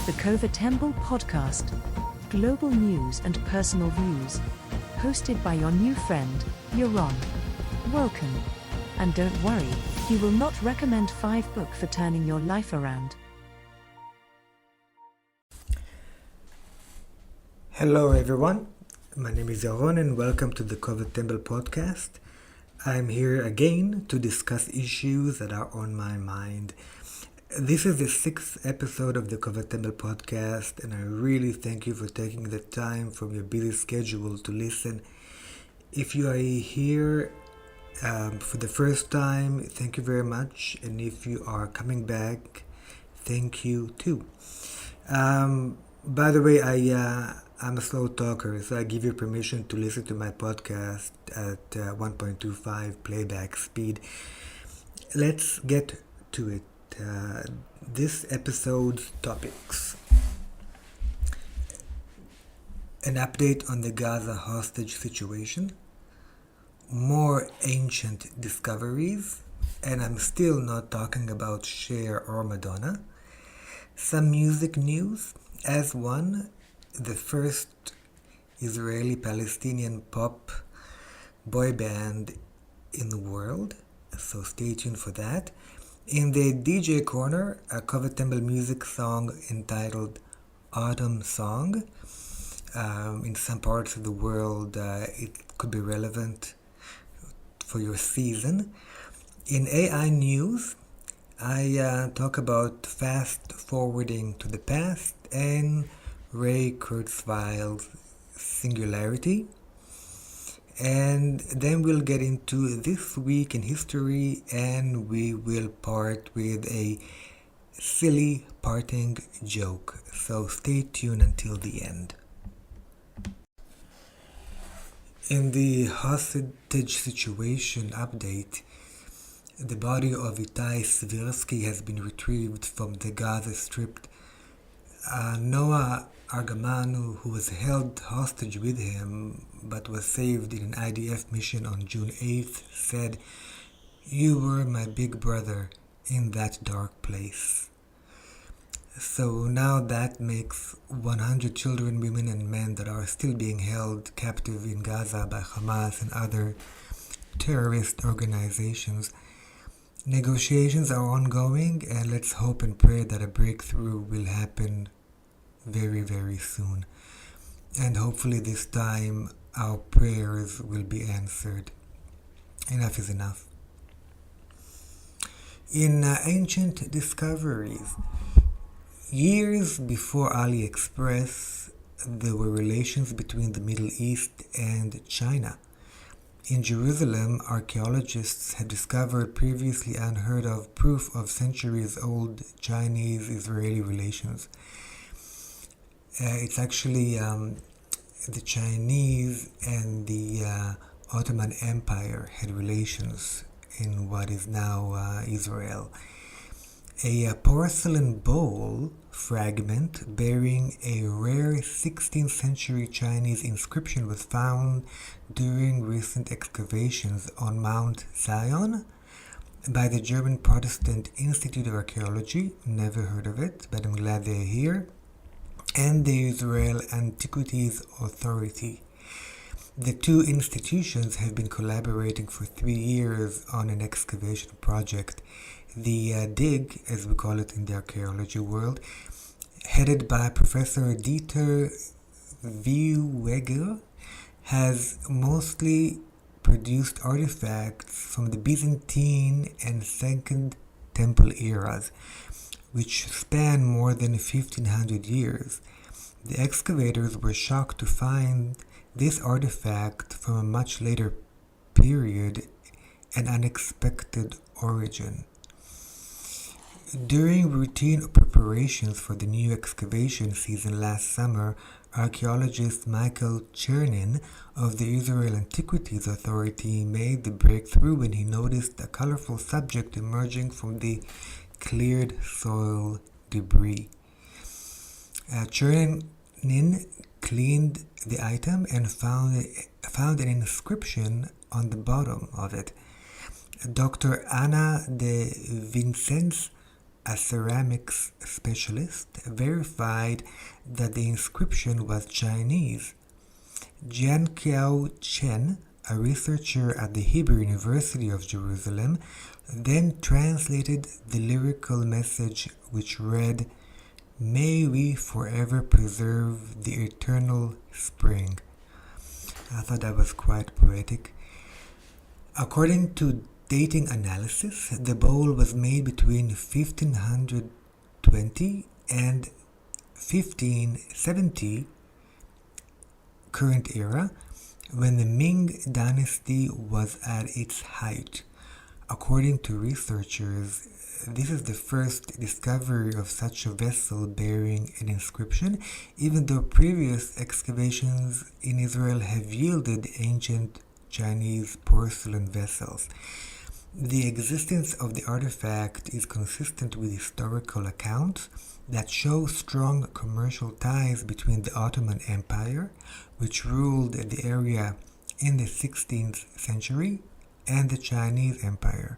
the Cova Tembel podcast, global news and personal views, hosted by your new friend, Yaron. Welcome. And don't worry, he will not recommend 5 books for turning your life around. Hello everyone, my name is Yaron and welcome to the Cova Tembel podcast. I'm here again to discuss issues that are on my mind. This is the 6th episode of the Cova Tembel podcast, and I really thank you for taking the time from your busy schedule to listen. If you are here for the first time, thank you very much, and if you are coming back, thank you too. By the way, I'm a slow talker, so I give you permission to listen to my podcast at 1.25 playback speed. Let's get to it. This episode's topics: an update on the Gaza hostage situation, more ancient discoveries, and I'm still not talking about Cher or Madonna, some music news, as one, the first Israeli-Palestinian pop boy band in the world, so stay tuned for that. In the DJ corner, a Cova Tembel music song entitled Autumn Song. In some parts of the world, it could be relevant for your season. In AI news, I talk about fast forwarding to the past and Ray Kurzweil's Singularity. And then we'll get into this week in history, and we will part with a silly parting joke. So stay tuned until the end. In the hostage situation update, the body of Itai Svirsky has been retrieved from the Gaza Strip. Noah Argamanu, who was held hostage with him but was saved in an IDF mission on June 8th, said, "You were my big brother in that dark place." So now that makes 100 children, women and men that are still being held captive in Gaza by Hamas and other terrorist organizations. Negotiations are ongoing, and let's hope and pray that a breakthrough will happen very, very soon. And hopefully this time our prayers will be answered. Enough is enough. In ancient discoveries, years before AliExpress, there were relations between the Middle East and China. In Jerusalem, archaeologists had discovered previously unheard of proof of centuries-old Chinese-Israeli relations. It's actually the Chinese and the Ottoman Empire had relations in what is now Israel. A porcelain bowl fragment bearing a rare 16th century Chinese inscription was found during recent excavations on Mount Zion by the German Protestant Institute of Archaeology. Never heard of it, but I'm glad they're here. And the Israel Antiquities Authority. The two institutions have been collaborating for 3 years on an excavation project. The dig, as we call it in the archaeology world, headed by Professor Dieter Viehweger, has mostly produced artifacts from the Byzantine and Second Temple eras, which span more than 1500 years. The excavators were shocked to find this artifact from a much later period and unexpected origin. During routine preparations for the new excavation season last summer, archaeologist Michael Chernin of the Israel Antiquities Authority made the breakthrough when he noticed a colorful subject emerging from the cleared soil debris. Chernin cleaned the item and found an inscription on the bottom of it. Dr. Anna de Vincenz, a ceramics specialist, verified that the inscription was Chinese. Jianqiao Chen, a researcher at the Hebrew University of Jerusalem, then translated the lyrical message, which read, "May we forever preserve the eternal spring." I thought that was quite poetic. According to dating analysis, the bowl was made between 1520 and 1570 current era, when the Ming dynasty was at its height. According to researchers, this is the first discovery of such a vessel bearing an inscription, even though previous excavations in Israel have yielded ancient Chinese porcelain vessels. The existence of the artifact is consistent with historical accounts that show strong commercial ties between the Ottoman Empire, which ruled the area in the 16th century, and the Chinese Empire.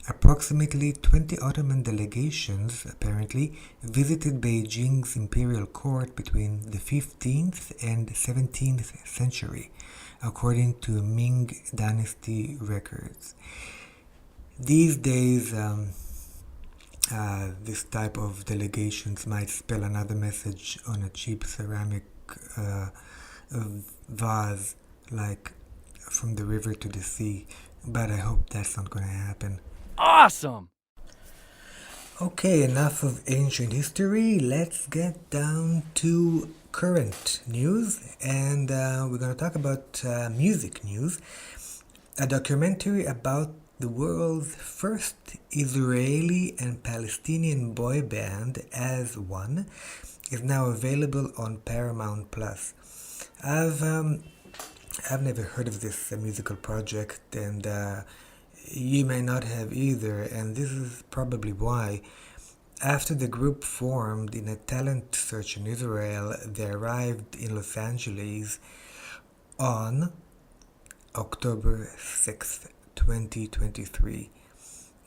Approximately 20 Ottoman delegations, apparently, visited Beijing's imperial court between the 15th and 17th century, according to Ming dynasty records. These days, this type of delegations might spell another message on a cheap ceramic vase, like "from the river to the sea," but I hope that's not going to happen. Awesome! Okay, enough of ancient history. Let's get down to current news, and we're going to talk about music news. A documentary about the world's first Israeli and Palestinian boy band as one is now available on Paramount Plus. I've never heard of this musical project, and you may not have either, and this is probably why. After the group formed in a talent search in Israel, they arrived in Los Angeles on October 6th, 2023.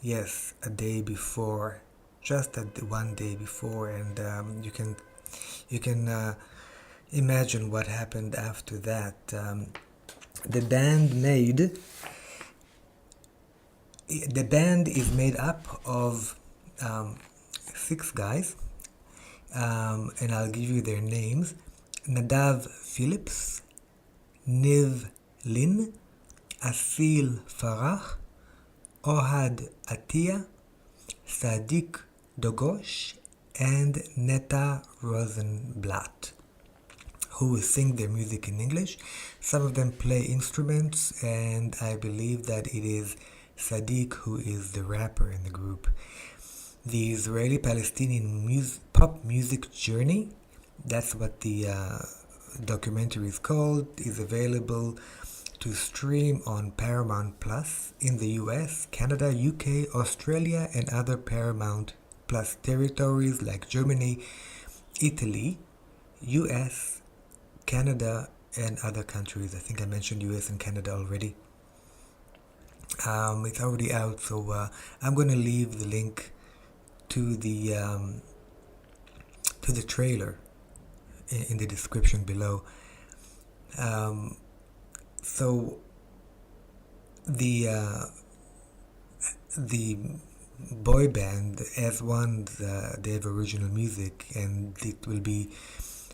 Yes, a day before, just one day before, and you can imagine what happened after that. The band is made up of 6 guys, and I'll give you their names: Nadav Phillips, Niv Lin, Asil Farah, Ohad Atiyah, Sadiq Dogosh, and Neta Rosenblatt, who will sing their music in English. Some of them play instruments, and I believe that it is Sadiq who is the rapper in the group. The Israeli-Palestinian pop music journey, that's what the documentary is called, is available to stream on Paramount Plus in the US, Canada, UK, Australia, and other Paramount Plus territories like Germany, Italy, US, Canada, and other countries. I think I mentioned US and Canada already. It's already out, so I'm going to leave the link to the trailer in the description below. So the boy band as one, they have original music, and it will be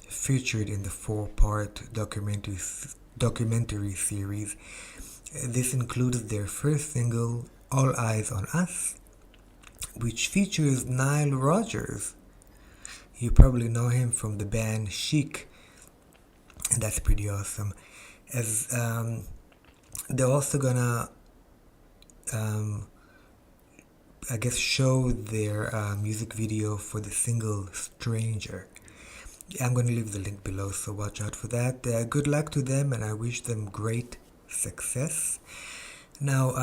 featured in the 4-part documentary series. This includes their first single, All Eyes on Us, which features Nile Rodgers. You probably know him from the band Chic, and that's pretty awesome. As they're also gonna I guess show their music video for the single Stranger. I'm going to leave the link below, so watch out for that. Good luck to them, and I wish them great success. Now,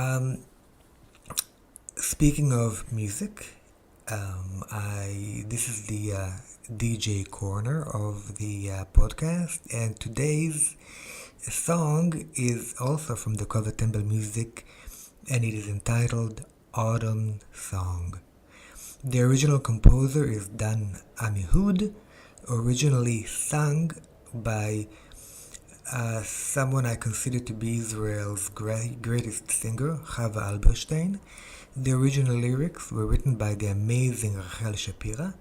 speaking of music, this is the DJ corner of the podcast, and today's song is also from the Cova Tembel music, and it is entitled Autumn Song. The original composer is Dan Amihud, originally sung by someone I consider to be Israel's greatest singer, Chava Alberstein. The original lyrics were written by the amazing Rachel Shapira.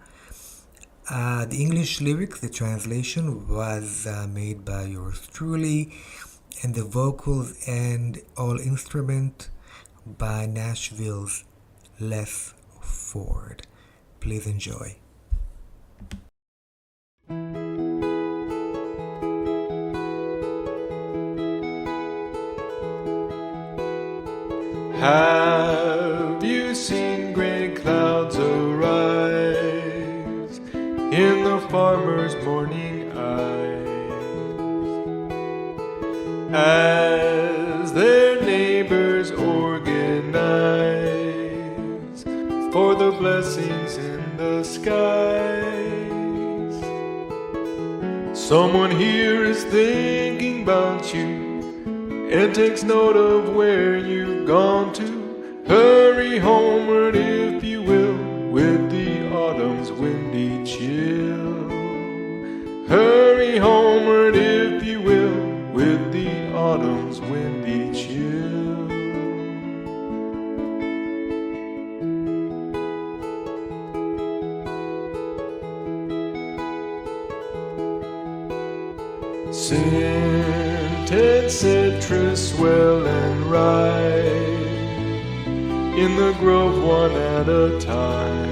The English lyrics, the translation, was made by yours truly, and the vocals and all instrument by Nashville's Les Ford. Please enjoy. Have you seen gray clouds arise in the farmer's morning eyes, as their neighbors organize for the blessings in the skies? Someone here is thinking about you and takes note of where you've gone to. Hurry homeward, if you will, with the autumn's windy chill. Hurry homeward, if you will, with the autumn's windy chill. Scented citrus swell and ripe in the grove one at a time.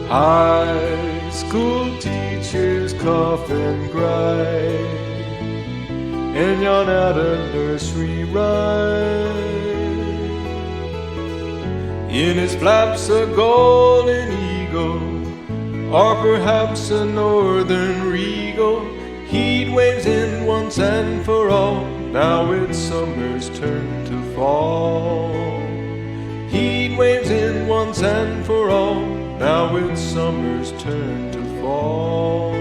High school teachers cough and gripe and yawn at a nursery rhyme. In his flaps a golden eagle, or perhaps a northern regal. Heat waves in once and for all, now it's summer's turn to fall. Heat waves in once and for all, now it's summer's turn to fall.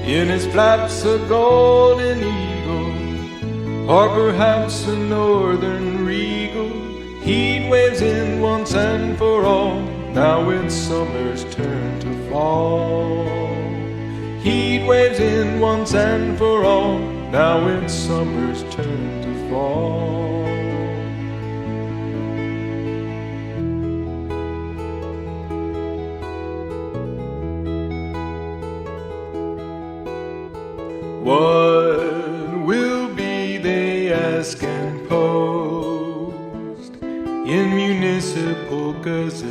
In his flaps a golden eagle, or perhaps a northern regal. Heat waves in once and for all, now it's summer's turn to fall. Heat waves in once and for all, now it's summer's turn to fall. What will be, they ask and post in municipal gazettes,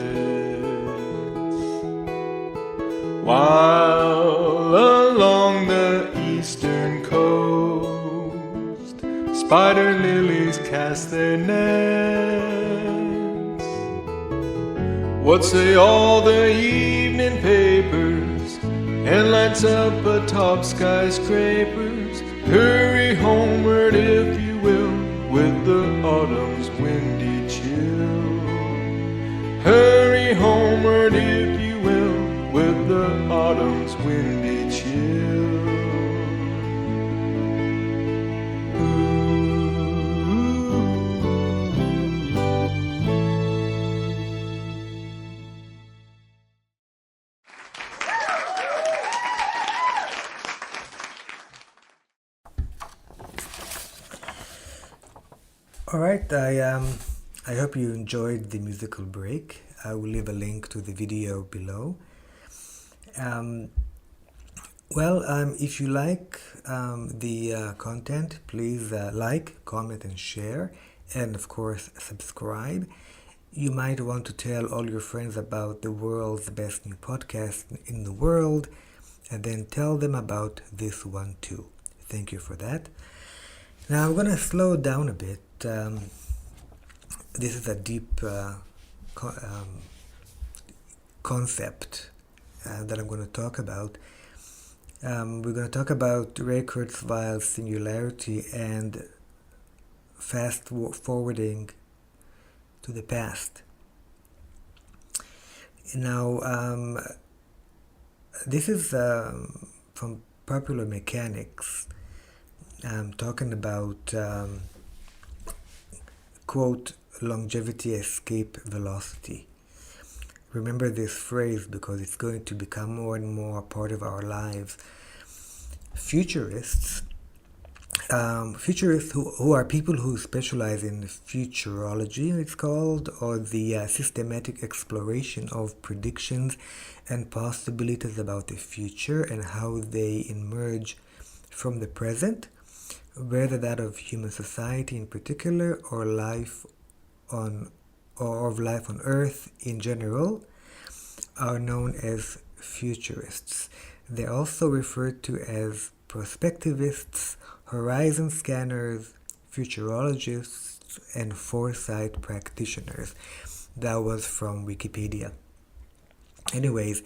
while along the eastern coast spider lilies cast their nets. What say all the evening papers and lights up atop skyscrapers? Hurry homeward, if you will, with the autumn's windy chill. Hurry homeward, if you will, with the autumn's windy chill. Alright, I hope you enjoyed the musical break. I will leave a link to the video below. If you like the content, please like, comment and share, and of course subscribe. You might want to tell all your friends about the world's best new podcast in the world, and then tell them about this one too. Thank you for that. Now I'm going to slow down a bit this is a deep concept that I'm going to talk about. We're going to talk about Ray Kurzweil's Singularity and fast forwarding to the past. Now, this is from Popular Mechanics, talking about, quote, longevity, escape, velocity. Remember this phrase because it's going to become more and more a part of our lives. Futurists who are people who specialize in futurology, it's called, or the systematic exploration of predictions and possibilities about the future and how they emerge from the present, whether that of human society in particular or of life on Earth in general, are known as futurists. They're also referred to as prospectivists, horizon scanners, futurologists, and foresight practitioners. That was from Wikipedia. Anyways,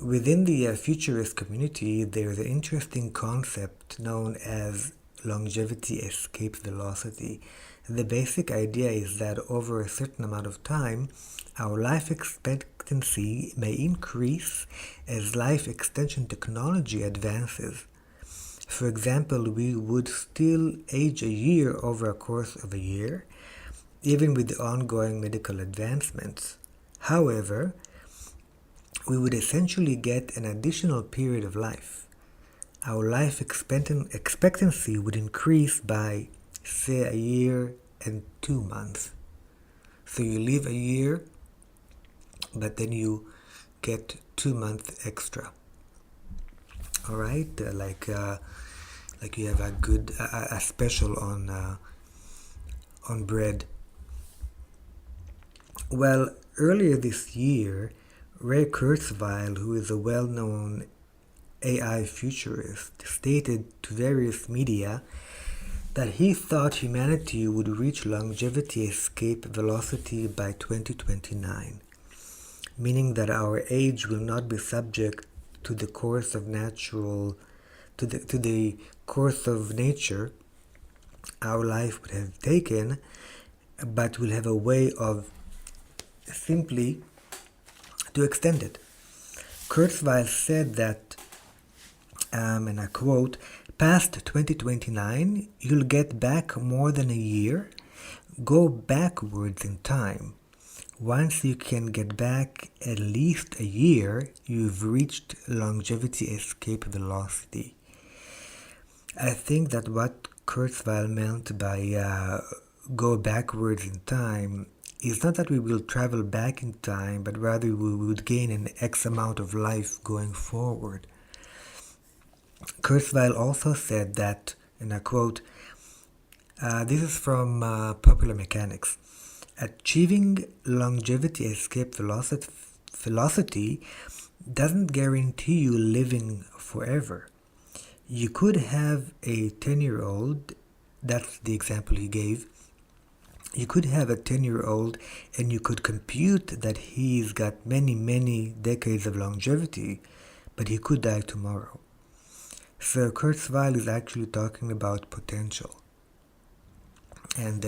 within the futurist community, there is an interesting concept known as longevity, escape, velocity. The basic idea is that over a certain amount of time, our life expectancy may increase as life extension technology advances. For example, we would still age a year over a course of a year, even with the ongoing medical advancements. However, we would essentially get an additional period of life. Our life expectancy would increase by, say, a year and 2 months. So you live a year, but then you get 2 months extra. All right, like you have a special on bread. Well, earlier this year, Ray Kurzweil, who is a well-known AI futurist, stated to various media that he thought humanity would reach longevity, escape, velocity by 2029, meaning that our age will not be subject to the course of the course of nature our life would have taken, but will have a way of simply to extend it. Kurzweil said that, and I quote, "Past 2029, you'll get back more than a year. Go backwards in time. Once you can get back at least a year, you've reached longevity, escape, velocity." I think that what Kurzweil meant by go backwards in time is not that we will travel back in time, but rather we would gain an X amount of life going forward. Kurzweil also said that, and I quote, this is from Popular Mechanics, "Achieving longevity, escape, velocity doesn't guarantee you living forever. You could have a 10-year-old, that's the example he gave, you could have a 10-year-old and you could compute that he's got many, many decades of longevity, but he could die tomorrow." So Kurzweil is actually talking about potential. And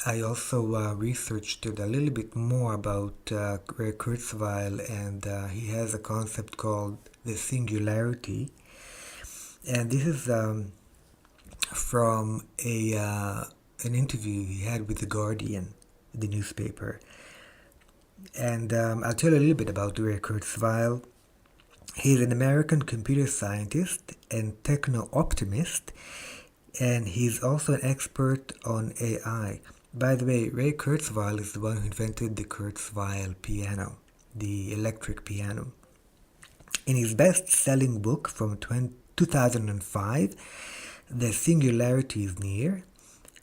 I also researched it a little bit more about Ray Kurzweil, and he has a concept called the Singularity. And this is from an interview he had with The Guardian, the newspaper. And I'll tell you a little bit about Ray Kurzweil. He's an American computer scientist and techno-optimist, and he's also an expert on AI. By the way, Ray Kurzweil is the one who invented the Kurzweil piano, the electric piano. In his best-selling book from 2005, The Singularity is Near,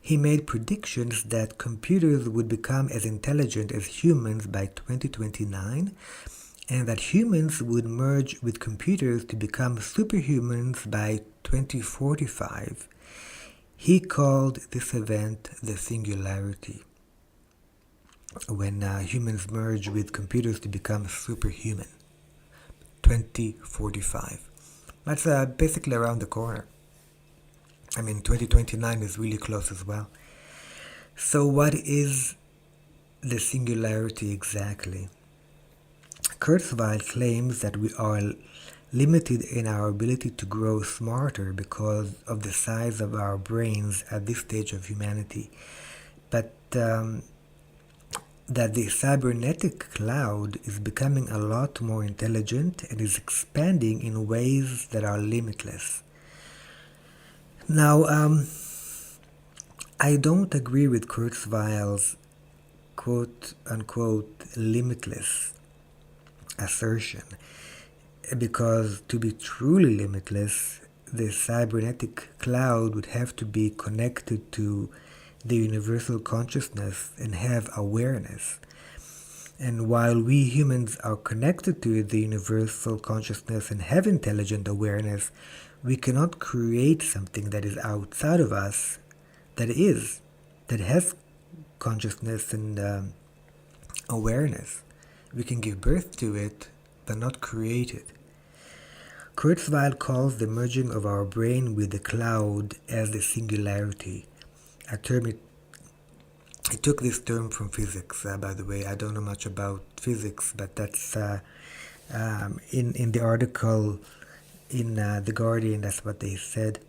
he made predictions that computers would become as intelligent as humans by 2029, and that humans would merge with computers to become superhumans by 2045. He called this event the Singularity, when humans merge with computers to become superhuman. 2045. That's basically around the corner. 2029 is really close as well. So what is the singularity exactly? Kurzweil claims that we are limited in our ability to grow smarter because of the size of our brains at this stage of humanity, but that the cybernetic cloud is becoming a lot more intelligent and is expanding in ways that are limitless. Now, I don't agree with Kurzweil's quote-unquote limitless assertion, because to be truly limitless, the cybernetic cloud would have to be connected to the universal consciousness and have awareness. And while we humans are connected to the universal consciousness and have intelligent awareness, we cannot create something that is outside of us that has consciousness and awareness. We can give birth to it, but not create it. Kurzweil calls the merging of our brain with the cloud as the singularity. A term I took this term from physics, by the way. I don't know much about physics, but that's in the article in The Guardian, that's what they said.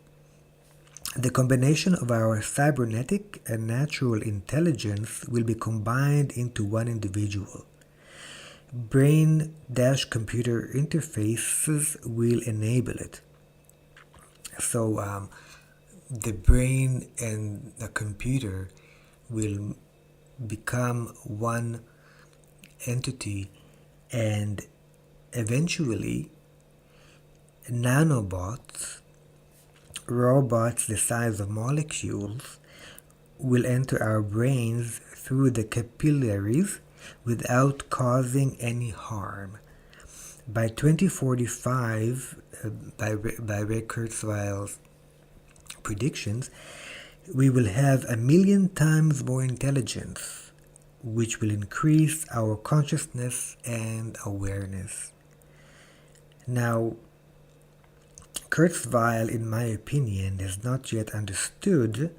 The combination of our cybernetic and natural intelligence will be combined into one individual. Brain-computer interfaces will enable it. So the brain and the computer will become one entity, and eventually nanobots, robots the size of molecules, will enter our brains through the capillaries without causing any harm. By 2045, by Ray Kurzweil's predictions, we will have 1 million times more intelligence, which will increase our consciousness and awareness. Now, Kurzweil, in my opinion, has not yet understood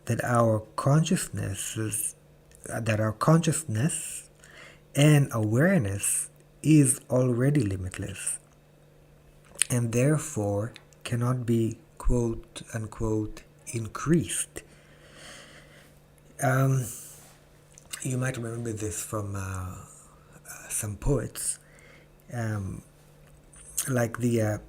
that our consciousness and awareness is already limitless, and therefore cannot be quote-unquote increased. You might remember this from some poets, like the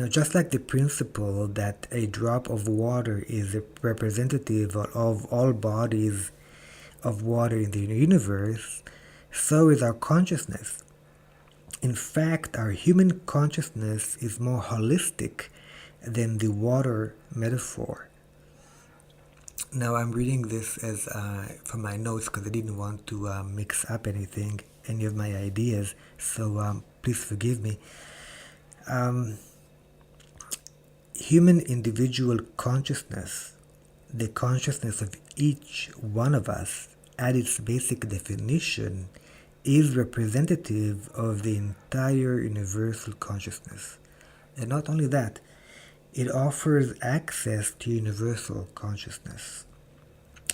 just like the principle that a drop of water is a representative of all bodies of water in the universe, so is our consciousness. In fact, our human consciousness is more holistic than the water metaphor. Now I'm reading this as from my notes because I didn't want to mix up any of my ideas, so please forgive me. Human individual consciousness, the consciousness of each one of us at its basic definition, is representative of the entire universal consciousness. And not only that, it offers access to universal consciousness,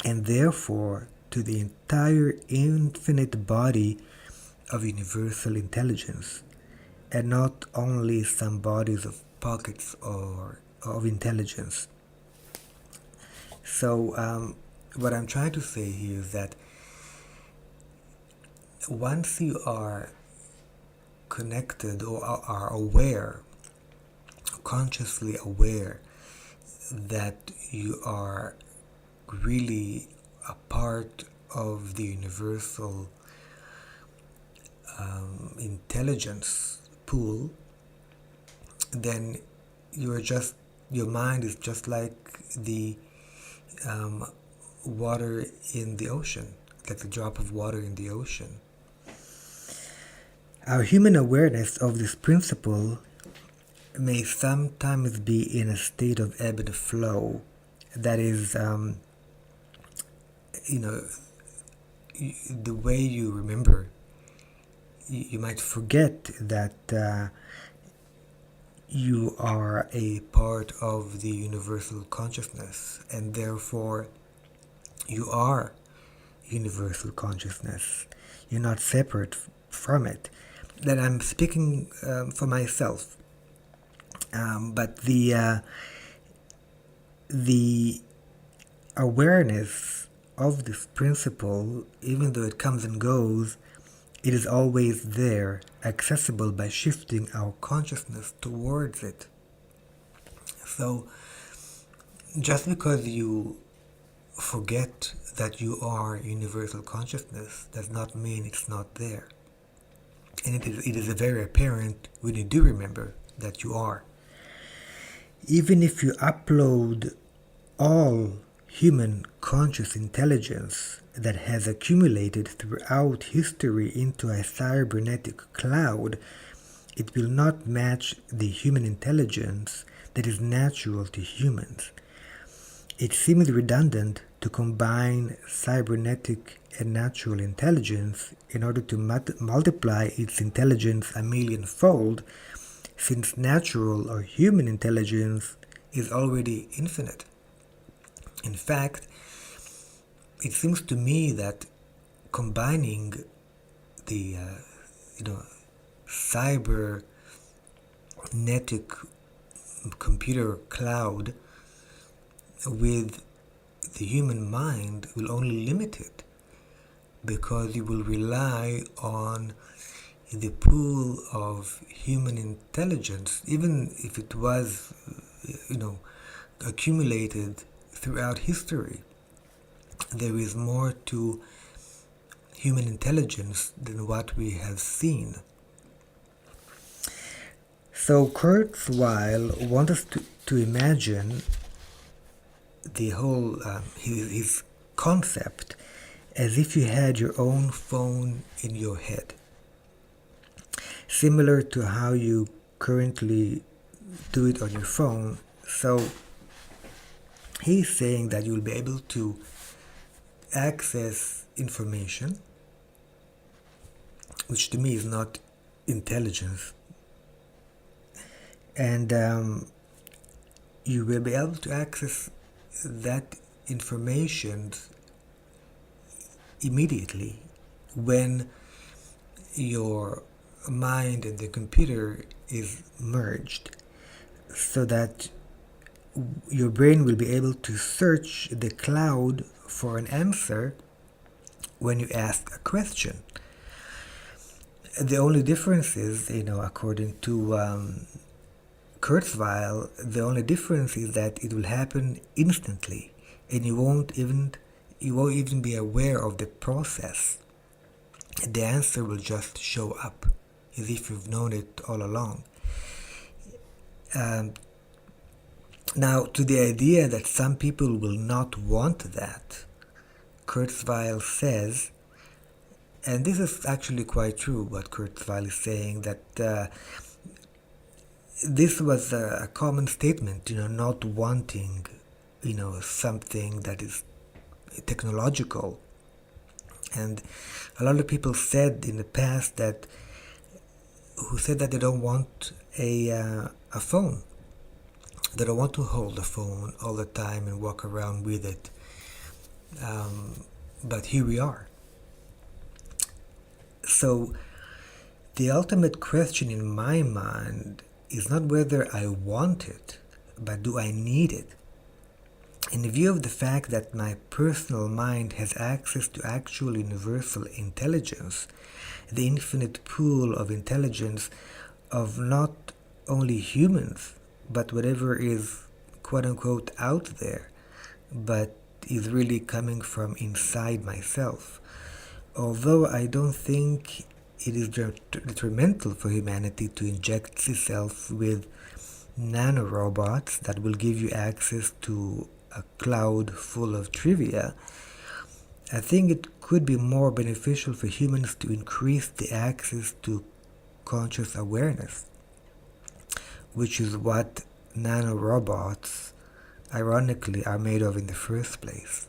and therefore to the entire infinite body of universal intelligence, and not only some bodies of pockets or of intelligence. So what I'm trying to say here is that once you are connected or are aware, consciously aware that you are really a part of the universal intelligence pool, then your mind is just like the water in the ocean, like the drop of water in the ocean. Our human awareness of this principle may sometimes be in a state of ebb and flow. That is, the way you remember, you might forget that you are a part of the universal consciousness, and therefore you are universal consciousness. You're not separate from it. That I'm speaking for myself. But the awareness of this principle, even though it comes and goes, it is always there, accessible by shifting our consciousness towards it. So, just because you forget that you are universal consciousness does not mean it's not there. And it is very apparent when you do remember that you are. Even if you upload all human conscious intelligence that has accumulated throughout history into a cybernetic cloud, it will not match the human intelligence that is natural to humans. It seems redundant to combine cybernetic and natural intelligence in order to multiply its intelligence a millionfold, since natural or human intelligence is already infinite. In fact, it seems to me that combining the cybernetic computer cloud with the human mind will only limit it, because you will rely on the pool of human intelligence, even if it was, accumulated throughout history. There is more to human intelligence than what we have seen. So Kurzweil wants us to imagine the whole, his concept, as if you had your own phone in your head. Similar to how you currently do it on your phone. So he's saying that you'll be able to access information, which to me is not intelligence, and you will be able to access that information immediately when your mind and the computer is merged, so that your brain will be able to search the cloud for an answer when you ask a question. The only difference is, according to Kurzweil, the only difference is that it will happen instantly, and you won't even be aware of the process. The answer will just show up, as if you've known it all along. Now, to the idea that some people will not want that, Kurzweil says, and this is actually quite true, what Kurzweil is saying, that this was a common statement, not wanting, something that is technological. And a lot of people said in the past that they don't want a phone. They don't want to hold a phone all the time and walk around with it. But here we are. So the ultimate question in my mind is not whether I want it, but do I need it? In view of the fact that my personal mind has access to actual universal intelligence, the infinite pool of intelligence of not only humans, but whatever is quote-unquote out there, but is really coming from inside myself. Although I don't think it is detrimental for humanity to inject itself with nanorobots that will give you access to a cloud full of trivia, I think it could be more beneficial for humans to increase the access to conscious awareness. which is what nanorobots, ironically, are made of in the first place.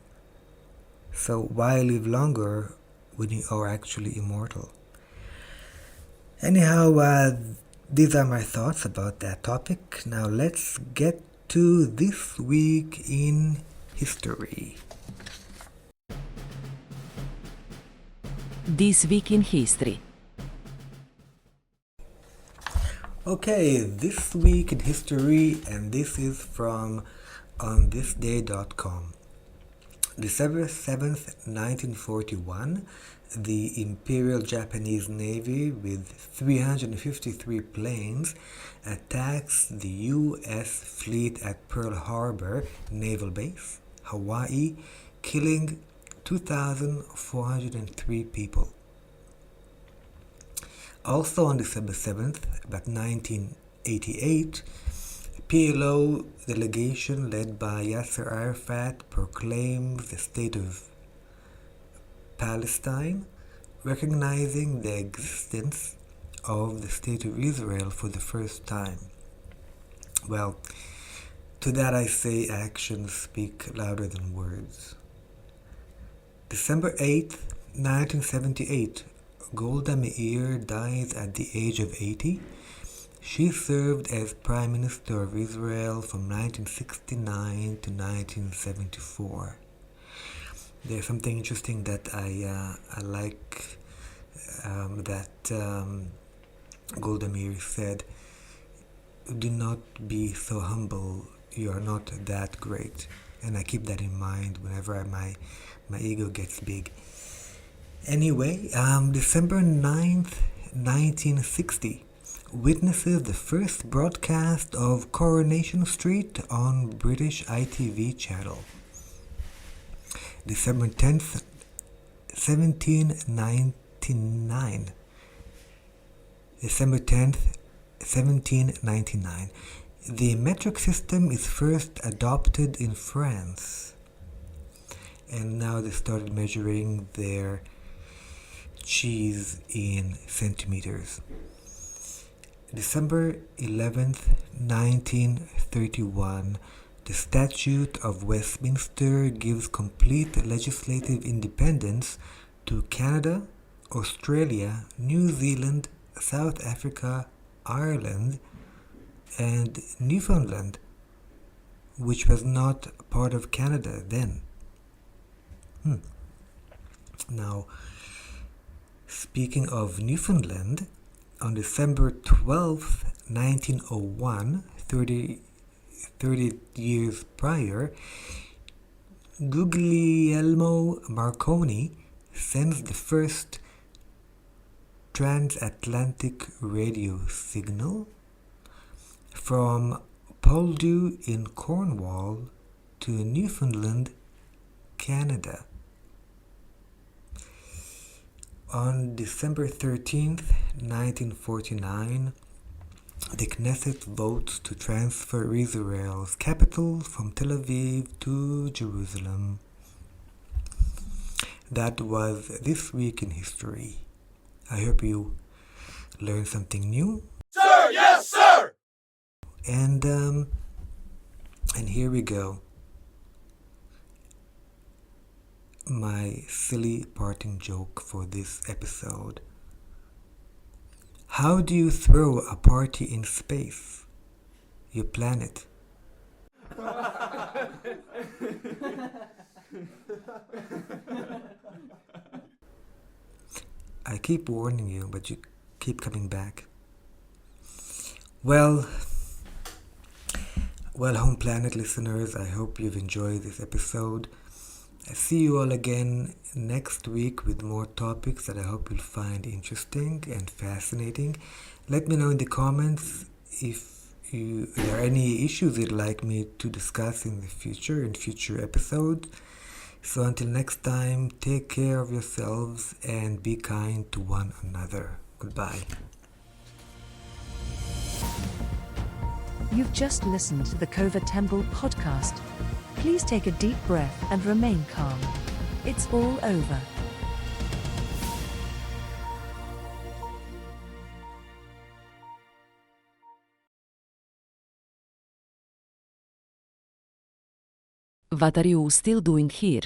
So why live longer when you are actually immortal? Anyhow, these are my thoughts about that topic. Now let's get to this week in history. This week in history. Okay, this week in history, and this is from onthisday.com. December 7th, 1941, the Imperial Japanese Navy with 353 planes attacks the U.S. fleet at Pearl Harbor Naval Base, Hawaii, killing 2,403 people. Also on December 7th, about 1988, PLO delegation led by Yasser Arafat proclaims the state of Palestine, recognizing the existence of the state of Israel for the first time. Well, to that I say actions speak louder than words. December 8th, 1978, Golda Meir dies at the age of 80. She served as Prime Minister of Israel from 1969 to 1974. There's something interesting that I like that Golda Meir said, "Do not be so humble, you are not that great." And I keep that in mind whenever my ego gets big. Anyway, December 9th, 1960, witnesses the first broadcast of Coronation Street on British ITV channel. December 10th, 1799. December 10th, 1799. The metric system is first adopted in France. And now they started measuring their cheese in centimeters. December 11th, 1931, the Statute of Westminster gives complete legislative independence to Canada, Australia, New Zealand, South Africa, Ireland, and Newfoundland, which was not part of Canada then. Now, speaking of Newfoundland, on December 12th, 1901, 30 years prior, Guglielmo Marconi sends the first transatlantic radio signal from Poldhu in Cornwall to Newfoundland, Canada. On December 13th, 1949, the Knesset votes to transfer Israel's capital from Tel Aviv to Jerusalem. That was this week in history. I hope you learned something new. Sir, yes, sir! And here we go. My silly parting joke for this episode. How do you throw a party in space? You plan it. I keep warning you, but you keep coming back. Well, Home Planet listeners, I hope you've enjoyed this episode. I see you all again next week with more topics that I hope you'll find interesting and fascinating. Let me know in the comments if there are any issues you'd like me to discuss in future episodes. So until next time, take care of yourselves and be kind to one another. Goodbye. You've just listened to the Cova Tembel podcast. Please take a deep breath and remain calm. It's all over. What are you still doing here?